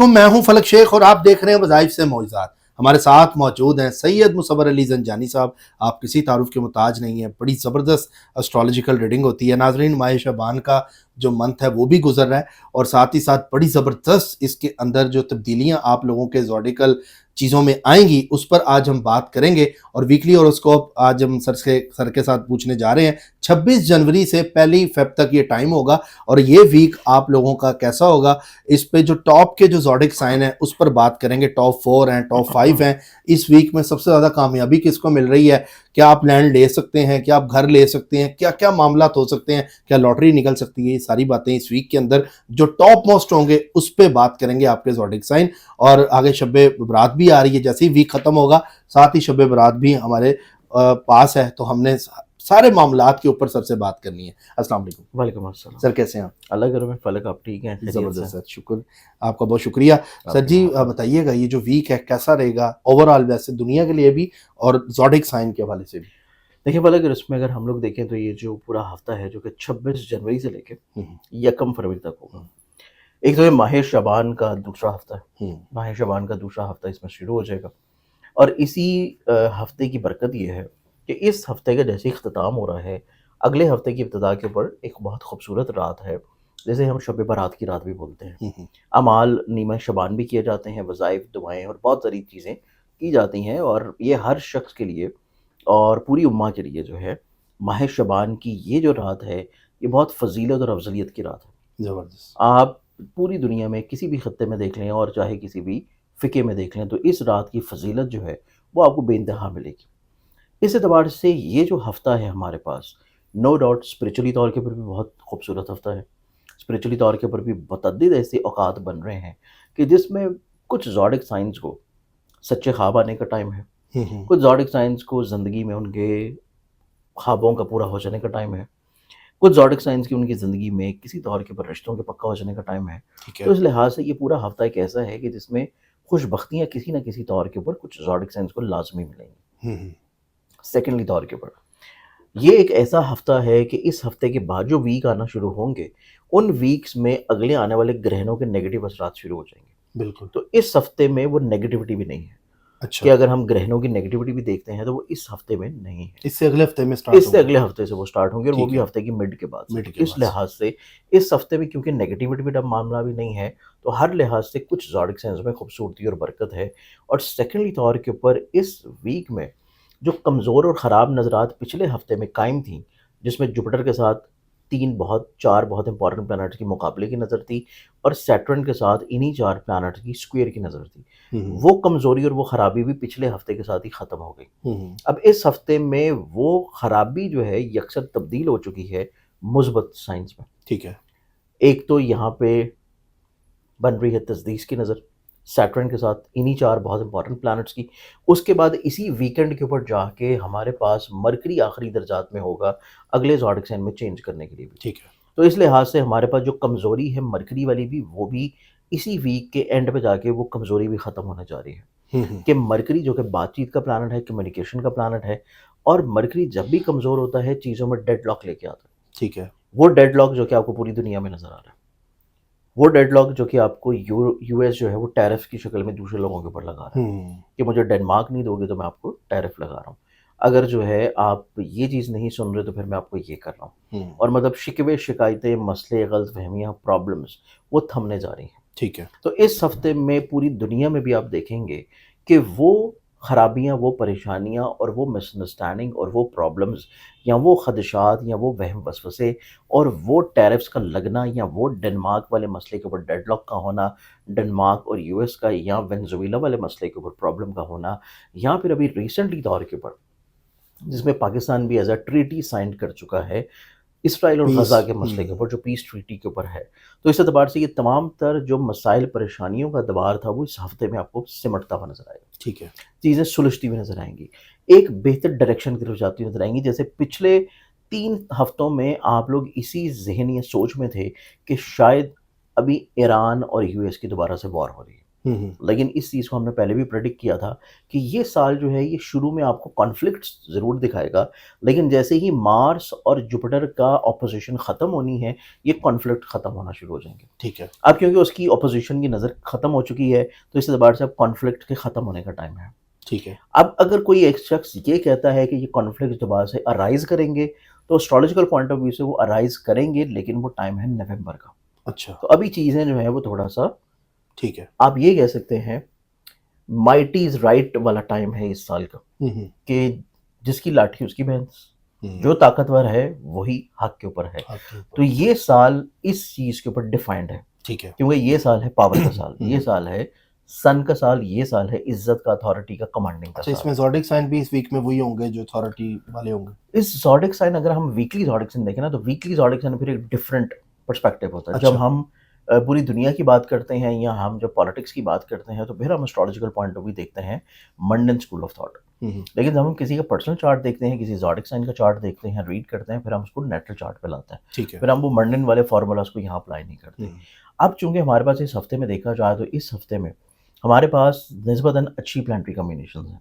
علیکم، میں ہوں فلک شیخ اور آپ دیکھ رہے ہیں وظائف سے معجزات۔ ہمارے ساتھ موجود ہیں سید مصور علی زنجانی صاحب۔ آپ کسی تعارف کے محتاج نہیں ہیں، بڑی زبردست اسٹرالوجیکل ریڈنگ ہوتی ہے۔ ناظرین، ماہ شعبان کا جو منتھ ہے وہ بھی گزر رہا ہے اور ساتھ ہی ساتھ بڑی زبردست اس کے اندر جو تبدیلیاں آپ لوگوں کے زوڈیکل چیزوں میں آئیں گی اس پر آج ہم بات کریں گے۔ اور ویکلی ہوروسکوپ آج ہم سر کے ساتھ پوچھنے جا رہے ہیں۔ 26 جنوری سے 1 فیب تک یہ ٹائم ہوگا اور یہ ویک آپ لوگوں کا کیسا ہوگا، اس پہ جو ٹاپ کے جو زوڈک سائن ہیں اس پر بات کریں گے۔ ٹاپ 4 ہیں، ٹاپ 5 ہیں۔ اس ویک میں سب سے زیادہ کامیابی کس کو مل رہی ہے؟ کیا آپ لینڈ لے سکتے ہیں؟ کیا آپ گھر لے سکتے ہیں؟ کیا کیا معاملات ہو سکتے ہیں؟ کیا لاٹری نکل سکتی ہے؟ یہ ساری باتیں اس ویک کے اندر جو ٹاپ موسٹ ہوں گے اس پہ بات کریں گے آپ کے زوڈک سائن۔ اور آگے شب برات بھی آ رہی ہے، جیسے ہی ویک ختم ہوگا ساتھ ہی شب برات بھی ہمارے پاس ہے، تو ہم نے سارے معاملات کے اوپر سب سے بات کرنی ہے۔ السلام علیکم۔ وعلیکم السلام سر کیسے ہیں آپ؟ اللہ کرم فلک، آپ ٹھیک ہیں؟ زبردست سر، شکر آپ کا، بہت شکریہ سر جی۔ بتائیے گا یہ جو ویک ہے کیسا رہے گا اوور آل، ویسے دنیا کے لیے بھی اور زوڈک سائن کے حوالے سے بھی؟ دیکھیں فلک، اس میں اگر ہم لوگ دیکھیں تو یہ جو پورا ہفتہ ہے جو کہ 26 جنوری سے لے کے 1 فروری تک ہوگا، ایک تو یہ ماہ شعبان کا دوسرا ہفتہ ہے۔ ماہ شعبان کا دوسرا ہفتہ اس میں شروع ہو جائے گا اور اسی ہفتے کی برکت یہ ہے کہ اس ہفتے کا جیسے اختتام ہو رہا ہے، اگلے ہفتے کی ابتدا کے اوپر ایک بہت خوبصورت رات ہے جیسے ہم شب برات کی رات بھی بولتے ہیں۔ اعمال نیمہ شعبان بھی کیے جاتے ہیں، وظائف، دعائیں اور بہت ساری چیزیں کی جاتی ہیں، اور یہ ہر شخص کے لیے اور پوری امہ کے لیے جو ہے ماہ شعبان کی یہ جو رات ہے یہ بہت فضیلت اور افضلیت کی رات ہے۔ زبردست۔ آپ پوری دنیا میں کسی بھی خطے میں دیکھ لیں اور چاہے کسی بھی فقہ میں دیکھ لیں تو اس رات کی فضیلت جو ہے وہ آپ کو بے انتہا ملے گی۔ اس اعتبار سے یہ جو ہفتہ ہے ہمارے پاس، نو ڈاؤٹ اسپریچولی طور کے اوپر بھی بہت خوبصورت ہفتہ ہے۔ اسپریچولی طور کے اوپر بھی متعدد ایسے اوقات بن رہے ہیں کہ جس میں کچھ زوڈک سائنس کو سچے خواب آنے کا ٹائم ہے، کچھ زوڈک سائنس کو زندگی میں ان کے خوابوں کا پورا ہو جانے کا ٹائم ہے، کچھ زوڈک سائنس کی ان کی زندگی میں کسی طور کے پر رشتوں کے پکا ہو جانے کا ٹائم ہے۔ تو اس لحاظ سے یہ پورا ہفتہ ایک ایسا ہے کہ جس میں خوش بختیاں کسی نہ کسی طور کے اوپر کچھ زوڈک سائنس کو لازمی ملیں گی۔ سیکنڈلی طور کے اوپر یہ ایک ایسا ہفتہ ہے کہ اس ہفتے کے بعد جو ویک آنا شروع ہوں گے ان ویکس میں اگلے آنے والے گرہنوں کے نیگیٹو اثرات شروع ہو جائیں گے۔ بالکل۔ تو اس ہفتے میں وہ نیگیٹیوٹی بھی نہیں ہے۔ اچھا، کہ اگر ہم گرہنوں کی نیگیٹیوٹی بھی دیکھتے ہیں تو وہ اس ہفتے میں نہیں ہے، اس سے اگلے ہفتے میں سٹارٹ اس سے اگلے ہفتے سے وہ سٹارٹ ہوں گے، اور وہ بھی ہفتے کی مڈ کے بعد سے۔ اس بعد لحاظ سے اس ہفتے میں کیونکہ نیگیٹیوٹی کا معاملہ بھی نہیں ہے تو ہر لحاظ سے کچھ زوڈک سائنس میں خوبصورتی اور برکت ہے۔ اور سیکنڈلی طور کے اوپر اس ویک میں جو کمزور اور خراب نظرات پچھلے ہفتے میں قائم تھیں، جس میں جوپیٹر کے ساتھ 4 بہت امپورٹنٹ پلانٹس کی مقابلے کی نظر تھی اور سیٹرن کے ساتھ انہی 4 پلانٹس کی اسکوئر کی نظر تھی، وہ کمزوری اور وہ خرابی بھی پچھلے ہفتے کے ساتھ ہی ختم ہو گئی۔ اب اس ہفتے میں وہ خرابی جو ہے یکسر تبدیل ہو چکی ہے مثبت سائنس میں۔ ٹھیک ہے۔ ایک تو یہاں پہ بن رہی ہے تسدیس کی نظر سیٹرن کے ساتھ انہی 4 بہت امپورٹنٹ پلانٹس کی۔ اس کے بعد اسی ویکنڈ کے اوپر جا کے ہمارے پاس مرکری آخری درجات میں ہوگا اگلے زوڈک سائن میں چینج کرنے کے لیے بھی۔ ٹھیک ہے۔ تو اس لحاظ سے ہمارے پاس جو کمزوری ہے مرکری والی بھی، وہ بھی اسی ویک کے اینڈ پہ جا کے وہ کمزوری بھی ختم ہونے جا رہی ہے۔ کہ مرکری جو کہ بات چیت کا پلانٹ ہے، کمیونیکیشن کا پلانٹ ہے، اور مرکری جب بھی کمزور ہوتا ہے چیزوں میں ڈیڈ لاک لے کے آتا ہے۔ ٹھیک ہے۔ وہ ڈیڈ لاک جو کہ آپ کو پوری دنیا میں نظر آ رہا ہے، وہ ڈیڈ لاک جو کہ آپ کو یو ایس جو ہے وہ ٹیرف کی شکل میں دوسرے لوگوں کے اوپر لگا رہا ہے کہ مجھے ڈنمارک نہیں دو گے تو میں آپ کو ٹیرف لگا رہا ہوں، اگر جو ہے آپ یہ چیز نہیں سن رہے تو پھر میں آپ کو یہ کر رہا ہوں۔ اور مطلب شکوے، شکایتیں، مسئلے، غلط فہمیاں، پرابلمس وہ تھمنے جا رہی ہیں۔ ٹھیک ہے۔ تو اس ہفتے میں پوری دنیا میں بھی آپ دیکھیں گے کہ وہ خرابیاں، وہ پریشانیاں اور وہ مس انڈرسٹینڈنگ اور وہ پرابلمز یا وہ خدشات یا وہ وہم وسوسے اور وہ ٹیرفز کا لگنا یا وہ ڈنمارک والے مسئلے کے اوپر ڈیڈ لاک کا ہونا، ڈنمارک اور یو ایس کا یا وینزویلا والے مسئلے کے اوپر پرابلم کا ہونا، یا پھر ابھی ریسنٹلی طور کے اوپر جس میں پاکستان بھی ایز اے ٹریٹی سائن کر چکا ہے اسرائیل اور غزہ کے مسئلے کے اوپر، جو پیس ٹریٹی کے اوپر ہے۔ تو اس اعتبار سے یہ تمام تر جو مسائل، پریشانیوں کا دبار تھا وہ اس ہفتے میں آپ کو سمٹتا ہوا نظر آئے گا۔ ٹھیک ہے۔ چیزیں سلجھتی ہوئی نظر آئیں گی، ایک بہتر ڈائریکشن کی طرف جاتی ہوئی نظر آئیں گی۔ جیسے پچھلے 3 ہفتوں میں آپ لوگ اسی ذہنی سوچ میں تھے کہ شاید ابھی ایران اور یو ایس کی دوبارہ سے وار ہو رہی ہے، لیکن اس چیز کو ہم نے پہلے بھی پریڈکٹ کیا تھا کہ یہ سال جو ہے یہ شروع میں آپ کو کانفلکٹس ضرور دکھائے گا، لیکن جیسے ہی مارس اور جوپیٹر کا اپوزیشن ختم ہونی ہے یہ کانفلکٹ ختم ہونا شروع ہو جائیں گے. ٹھیک ہے. اب کیونکہ اس کی اپوزیشن کی نظر ختم ہو چکی ہے تو اس اعتبار سے اب کانفلکٹ کے ختم ہونے کا ٹائم ہے. ٹھیک ہے. اب اگر کوئی ایک شخص یہ کہتا ہے کہ یہ کانفلکٹ دوبارہ سے ارائز کریں گے تو اسٹرالوجیکل پوائنٹ آف ویو سے وہ ارائز کریں گے، لیکن وہ ٹائم ہے نومبر کا. اچھا. تو ابھی چیزیں جو ہے وہ تھوڑا سا ٹھیک ہے. آپ یہ کہہ سکتے ہیں مائٹی از رائٹ والا ٹائم ہے اس سال کا، کہ جس کی لاٹھی اس کی بھینس، جو طاقتور ہے وہی حق کے اوپر ہے. تو یہ سال اس چیز کے اوپر ڈیفائنڈ ہے. ٹھیک ہے. کیونکہ یہ سال ہے پاور کا سال، یہ سال ہے سن کا سال، یہ سال ہے عزت کا، اتھارٹی کا، کمانڈنگ کا اچھا، اس سال. میں زوڈک سائن بھی اس ویک میں وہی ہوں گے جو اتھارٹی والے ہوں گے؟ اس زوڈک سائن اگر ہم ویکلی زوڈک سائن دیکھیں نا تو ویکلی زوڈک سائن پھر ایک ڈفرینٹ پرسپیکٹو ہوتا ہے. اچھا. جب ہم پوری دنیا کی بات کرتے ہیں یا ہم جب پالیٹکس کی بات کرتے ہیں تو پھر ہم اسٹرالوجیکل پوائنٹ آف ویو دیکھتے ہیں منڈن اسکول آف تھاٹ. لیکن جب ہم کسی کا پرسنل چارٹ دیکھتے ہیں، کسی زوڈک سائن کا چارٹ دیکھتے ہیں، ریڈ کرتے ہیں، پھر ہم اس کو نیٹرل چارٹ پہ لاتے ہیں. ٹھیک ہے. پھر ہم وہ منڈن والے فارمولاز کو یہاں اپلائی نہیں کرتے. اب چونکہ ہمارے پاس اس ہفتے میں دیکھا جائے تو اس ہفتے میں ہمارے پاس نسبتاً اچھی پلانٹری کمبینیشنز ہیں.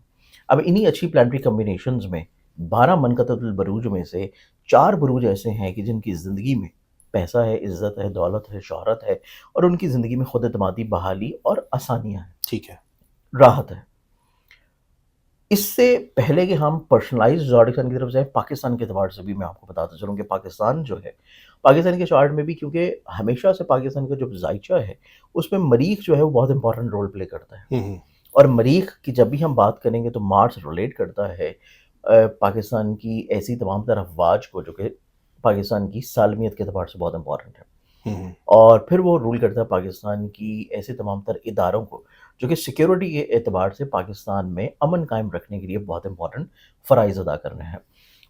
اب انہی اچھی پلانٹری کمبینیشنز میں 12 منقطع البروج میں سے 4 بروج ایسے ہیں کہ جن کی زندگی میں پیسہ ہے، عزت ہے، دولت ہے، شہرت ہے، اور ان کی زندگی میں خود اعتمادی، بحالی اور آسانیاں ہیں. ٹھیک ہے. راحت ہے. اس سے پہلے کہ ہم پرسنلائز زوڈک سائن کی طرف جائیں، پاکستان کے اعتبار سے بھی میں آپ کو بتاتا چلوں کہ پاکستان جو ہے، پاکستان کے چارٹ میں بھی کیونکہ ہمیشہ سے پاکستان کا جو ذائچہ ہے اس میں مریخ جو ہے وہ بہت امپورٹنٹ رول پلے کرتا ہے. اور مریخ کی جب بھی ہم بات کریں گے تو مارس ریلیٹ کرتا ہے پاکستان کی ایسی تمام تر افواج کو جو کہ پاکستان کی سالمیت کے اعتبار سے بہت امپورٹنٹ ہے. اور پھر وہ رول کرتا ہے پاکستان کی ایسے تمام تر اداروں کو جو کہ سیکیورٹی کے اعتبار سے پاکستان میں امن قائم رکھنے کے لیے بہت امپورٹنٹ فرائض ادا کرنے ہیں.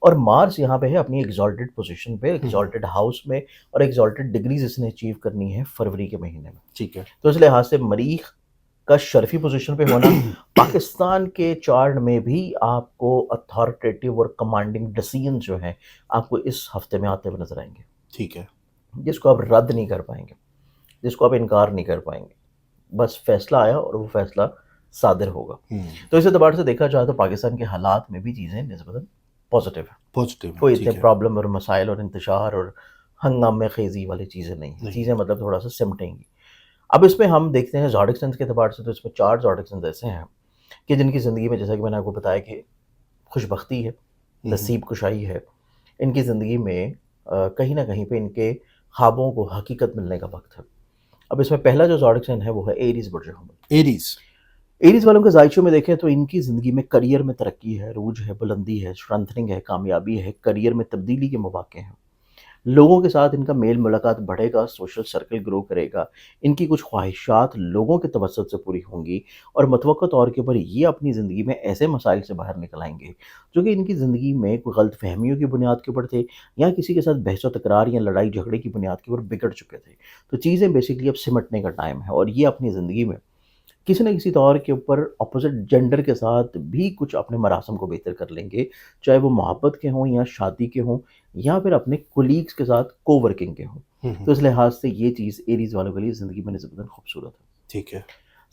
اور مارس یہاں پہ ہے اپنی ایگزالٹڈ پوزیشن پہ، ایگزالٹڈ ہاؤس میں، اور ایگزالٹڈ ڈگریز اس نے اچیو کرنی ہے فروری کے مہینے میں. ٹھیک ہے. تو اس لحاظ سے مریخ کا شرفی پوزیشن پہ ہونا پاکستان کے چارٹ میں بھی آپ کو اتھارٹیٹیو اور کمانڈنگ ڈیسیژن جو ہیں آپ کو اس ہفتے میں آتے ہوئے نظر آئیں گے. ٹھیک ہے. جس کو آپ رد نہیں کر پائیں گے، جس کو آپ انکار نہیں کر پائیں گے. بس فیصلہ آیا اور وہ فیصلہ صادر ہوگا. تو اس اعتبار سے دیکھا جائے تو پاکستان کے حالات میں بھی چیزیں نسبتاً پازیٹیو ہیں. پازیٹیو. کوئی اتنے پرابلم اور مسائل اور انتشار اور ہنگامے خیزی والی چیزیں نہیں ہیں. چیزیں مطلب تھوڑا سا سمٹیں گی. اب اس میں ہم دیکھتے ہیں زوڈک سائنس کے اعتبار سے تو اس میں 4 زوڈک سائنس ایسے ہیں کہ جن کی زندگی میں جیسا کہ میں نے آپ کو بتایا کہ خوش بختی ہے، نصیب کشائی ہے. ان کی زندگی میں کہیں نہ کہیں پہ ان کے خوابوں کو حقیقت ملنے کا وقت ہے. اب اس میں پہلا جو زوڈک سائن ہے وہ ہے ایریز برج حمل. ایریز والوں کے ذائچوں میں دیکھیں تو ان کی زندگی میں کریئر میں ترقی ہے، عروج ہے، بلندی ہے، اسٹرنتھنگ ہے، کامیابی ہے، کریئر میں تبدیلی کے مواقع ہیں. لوگوں کے ساتھ ان کا میل ملاقات بڑھے گا، سوشل سرکل گرو کرے گا. ان کی کچھ خواہشات لوگوں کے توسط سے پوری ہوں گی اور متوقع طور کے اوپر یہ اپنی زندگی میں ایسے مسائل سے باہر نکل آئیں گے جو کہ ان کی زندگی میں کوئی غلط فہمیوں کی بنیاد کے اوپر تھے یا کسی کے ساتھ بحث و تکرار یا لڑائی جھگڑے کی بنیاد کے اوپر بگڑ چکے تھے. تو چیزیں بیسکلی اب سمٹنے کا ٹائم ہے اور یہ اپنی زندگی میں کسی نہ کسی طور کے اوپر اپوزٹ جینڈر کے ساتھ بھی کچھ اپنے مراسم کو بہتر کر لیں گے، چاہے وہ محبت کے ہوں یا شادی کے ہوں یا پھر اپنے کولیگز کے ساتھ کو ورکنگ کے ہوں. تو اس لحاظ سے یہ چیز ایریز والوں کے لیے زندگی میں نسبتاً خوبصورت ہے. ٹھیک ہے.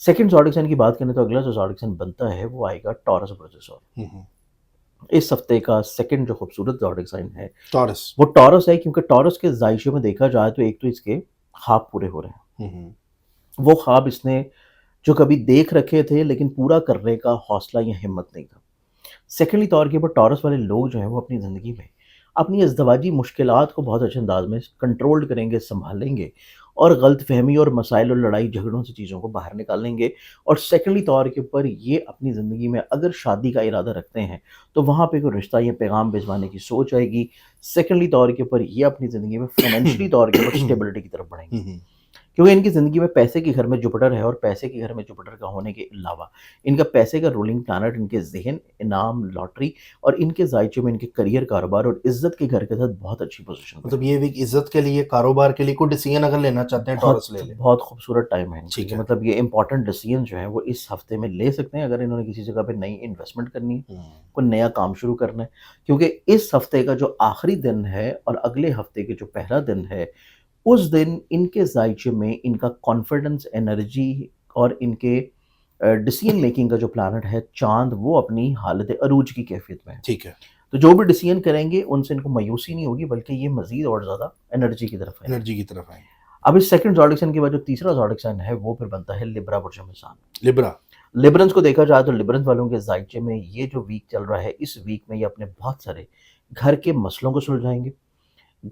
سیکنڈ زوڈک سائن کی بات کریں تو اگلا جو زوڈک سائن بنتا ہے وہ آئے گا ٹورس برج سور. اس ہفتے کا سیکنڈ جو خوبصورت زوڈک سائن ہے ٹورس، وہ ٹورس ہے، کیونکہ ٹورس کے ذائچوں میں دیکھا جائے تو ایک تو اس کے خواب پورے ہو رہے ہیں. وہ خواب اس نے جو کبھی دیکھ رکھے تھے لیکن پورا کرنے کا حوصلہ یا ہمت نہیں تھا. سیکنڈلی طور کے اوپر ٹورس والے لوگ جو ہیں وہ اپنی زندگی میں اپنی ازدواجی مشکلات کو بہت اچھے انداز میں کنٹرول کریں گے، سنبھالیں گے اور غلط فہمی اور مسائل اور لڑائی جھگڑوں سے چیزوں کو باہر نکالیں گے. اور سیکنڈلی طور کے اوپر یہ اپنی زندگی میں اگر شادی کا ارادہ رکھتے ہیں تو وہاں پہ کوئی رشتہ یا پیغام بھجوانے کی سوچ آئے گی. سیکنڈلی طور کے اوپر یہ اپنی زندگی میں فائنینشلی طور کے اوپر اسٹیبلٹی کی طرف بڑھیں گے، کیونکہ ان کی زندگی میں پیسے کے گھر میں جوپیٹر ہے اور پیسے کے گھر میں جوپیٹر کا ہونے کے علاوہ ان کا پیسے کا رولنگ پلانٹ ان کے ذہن، انعام، لاٹری اور ان کے ذائچوں میں ان کے کریئر، کاروبار اور عزت کے گھر کے ساتھ بہت اچھی پوزیشن. مطلب یہ بھی عزت کے لیے، کاروبار کے لیے کوئی ڈیسیژن اگر لینا چاہتے ہیں ٹورس لے لیں. بہت خوبصورت ٹائم ہے. ٹھیک ہے. مطلب یہ امپورٹنٹ ڈیسیژن جو ہیں وہ اس ہفتے میں لے سکتے ہیں اگر انہوں نے کسی جگہ پہ نئی انویسٹمنٹ کرنی ہے، کوئی نیا کام شروع کرنا ہے. کیونکہ اس ہفتے کا جو آخری دن ہے اور اگلے ہفتے کے جو پہلا دن ہے اس دن ان کے ذائچے میں ان کا کانفیڈنس، انرجی اور ان کے ڈیسیجن میکنگ کا جو پلانٹ ہے چاند، وہ اپنی حالت عروج کی کیفیت میں ہے. ٹھیک ہے. تو جو بھی ڈیسیجن کریں گے ان سے ان کو مایوسی نہیں ہوگی، بلکہ یہ مزید اور زیادہ انرجی کی طرف ہے. انرجی کی طرف آئیں. اب اس سیکنڈ زوڈک سائن کے بعد جو تیسرا زوڈک سائن ہے وہ پھر بنتا ہے لبرا برج میزان. لبرا. لبرنس کو دیکھا جائے تو لبرنس والوں کے ذائقے میں یہ جو ویک چل رہا ہے، اس ویک میں یہ اپنے بہت سارے گھر کے مسئلوں کو سلجھائیں گے،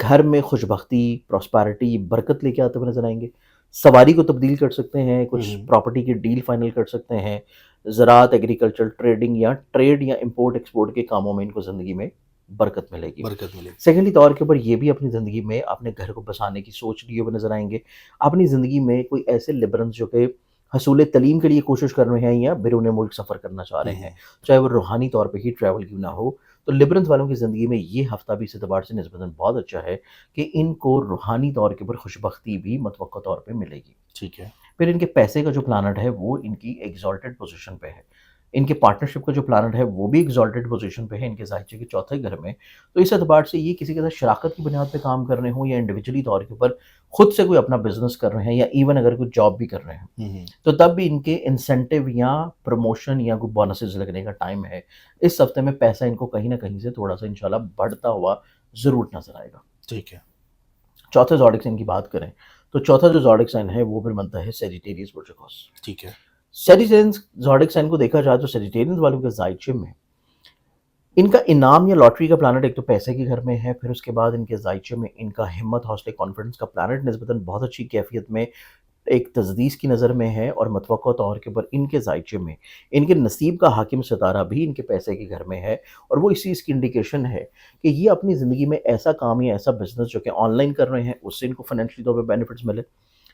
گھر میں خوش بختی، پراسپیرٹی، برکت لے کے آتے ہوئے نظر آئیں گے. سواری کو تبدیل کر سکتے ہیں، کچھ پراپرٹی کی ڈیل فائنل کر سکتے ہیں، زراعت، ایگریکلچر، ٹریڈنگ یا ٹریڈ یا امپورٹ ایکسپورٹ کے کاموں میں ان کو زندگی میں برکت ملے گی. برکت ملے. سیکنڈلی طور کے اوپر یہ بھی اپنی زندگی میں اپنے گھر کو بسانے کی سوچ لیے ہوئے نظر آئیں گے. اپنی زندگی میں کوئی ایسے لبرنس جو کہ حصول تعلیم کے لیے کوشش کر رہے ہیں یا بیرون ملک سفر کرنا چاہ رہے ہیں، چاہے وہ روحانی طور پہ ہی ٹریول کیوں نہ ہو، تو لبرنس والوں کی زندگی میں یہ ہفتہ بھی اس اعتبار سے نسبتاً بہت اچھا ہے کہ ان کو روحانی طور کے اوپر خوش بختی بھی متوقع طور پہ ملے گی. ٹھیک ہے. پھر ان کے پیسے کا جو پلانٹ ہے وہ ان کی ایگزالٹڈ پوزیشن پہ ہے. ان کے پارٹنرشپ کا جو پلانٹ ہے وہ بھی ایگزالٹڈ پوزیشن پہ ہے، ان کے ذائچے کے چوتھے گھر میں. تو اس اعتبار سے یہ کسی کے ساتھ شراکت کی بنیاد پہ کام کر رہے ہوں یا انڈیویجولی طور کے اوپر خود سے کوئی اپنا بزنس کر رہے ہیں یا ایون اگر کوئی جاب بھی کر رہے ہیں، تو تب بھی ان کے انسینٹیو یا پروموشن یا کوئی بونسز لگنے کا ٹائم ہے. اس ہفتے میں پیسہ ان کو کہیں نہ کہیں سے تھوڑا سا انشاءاللہ بڑھتا ہوا ضرور نظر آئے گا. ٹھیک ہے. چوتھے زوڈک سائن کی بات کریں تو چوتھا جو زوڈک سائن ہے وہ پھر بنتا ہے سیجیٹیریس برج اکوس. ٹھیک ہے. سیجیٹیرینس زوڈک سائن کو دیکھا جائے تو سیجیٹیرینس والوں کے ذائچے میں ان کا انعام یا لاٹری کا پلانٹ ایک تو پیسے کے گھر میں ہے، پھر اس کے بعد ان کے ذائچے میں ان کا ہمت، حوصلے، کانفیڈنس کا پلانٹ نسبتاً بہت اچھی کیفیت میں ایک تجدید کی نظر میں ہے، اور متوقع طور کے اوپر ان کے ذائچے میں ان کے نصیب کا حاکم ستارہ بھی ان کے پیسے کے گھر میں ہے. اور وہ اسی چیز کی انڈیکیشن ہے کہ یہ اپنی زندگی میں ایسا کام یا ایسا بزنس جو کہ آن لائن کر رہے ہیں اس سے ان کو فائنینشلی طور پہ بینیفٹس ملے،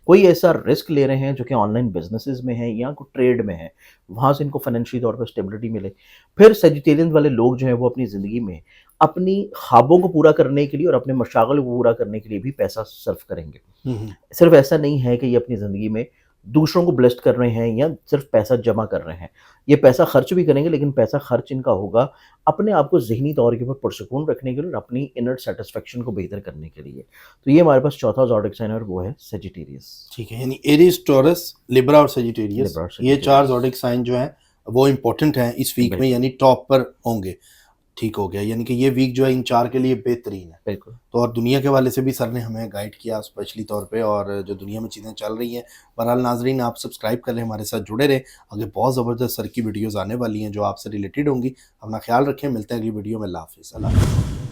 کوئی ایسا رسک لے رہے ہیں جو کہ آن لائن بزنسز میں ہیں یا کوئی ٹریڈ میں ہے، وہاں سے ان کو فائنینشلی طور پہ اسٹیبلٹی ملے. پھر سیجیٹیرین والے لوگ جو ہیں وہ اپنی زندگی میں اپنی خوابوں کو پورا کرنے کے لیے اور اپنے مشاغل کو پورا کرنے کے لیے بھی پیسہ صرف کریں گے. صرف ایسا نہیں ہے کہ یہ اپنی زندگی میں دوسروں کو بلیسڈ کر رہے ہیں یا صرف پیسہ جمع کر رہے ہیں، یہ پیسہ خرچ بھی کریں گے، لیکن پیسہ خرچ ان کا ہوگا اپنے آپ کو ذہنی طور کے اوپر پرسکون رکھنے کے لیے اور اپنی انر سیٹسفیکشن کو بہتر کرنے کے لیے. تو یہ ہمارے پاس چوتھا زوڈک سائن ہے اور وہ ہے سیجیٹیریس. ٹھیک ہے. یعنی ایریز، ٹورس، لبرا اور سیجیٹیریس، یہ چار زوڈک سائن جو ہیں وہ امپورٹنٹ ہیں اس ویک میں، یعنی ٹاپ پر ہوں گے. ٹھیک ہو گیا. یعنی کہ یہ ویک جو ہے ان چار کے لیے بہترین ہے. بالکل. تو اور دنیا کے حوالے سے بھی سر نے ہمیں گائیڈ کیا اسپیشلی طور پہ، اور جو دنیا میں چیزیں چل رہی ہیں. بہرحال ناظرین آپ سبسکرائب کر لیں، ہمارے ساتھ جڑے رہیں، آگے بہت زبردست سر کی ویڈیوز آنے والی ہیں جو آپ سے ریلیٹڈ ہوں گی. اپنا خیال رکھیں، ملتے ہیں اگلی ویڈیو میں. اللہ حافظ.